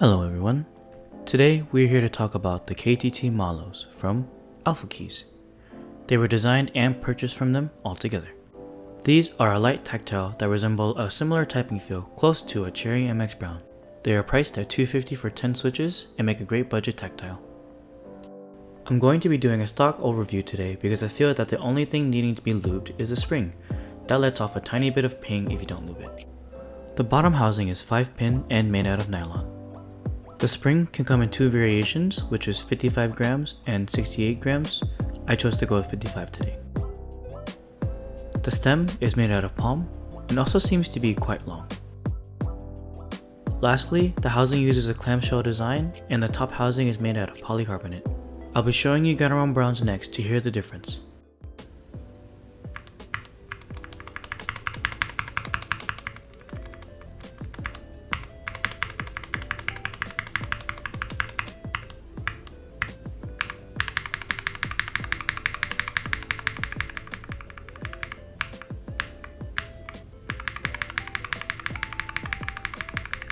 Hello everyone, today we're here to talk about the KTT Mallos from Alphakeys. They were designed and purchased from them altogether. These are a light tactile that resemble a similar typing feel close to a Cherry MX Brown. They are priced at $250 for 10 switches and make a great budget tactile. I'm going to be doing a stock overview today because I feel that the only thing needing to be lubed is the spring. That lets off a tiny bit of ping if you don't lube it. The bottom housing is 5-pin and made out of nylon. The spring can come in two variations, which is 55 grams and 68 grams. I chose to go with 55 today. The stem is made out of palm and also seems to be quite long. Lastly, the housing uses a clamshell design and the top housing is made out of polycarbonate. I'll be showing you Gateron Browns next to hear the difference.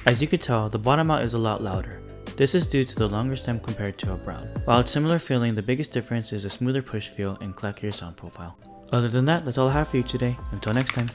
As you can tell, the bottom out is a lot louder. This is due to the longer stem compared to a brown. While it's similar feeling, the biggest difference is a smoother push feel and clackier sound profile. Other than that, that's all I have for you today. Until next time.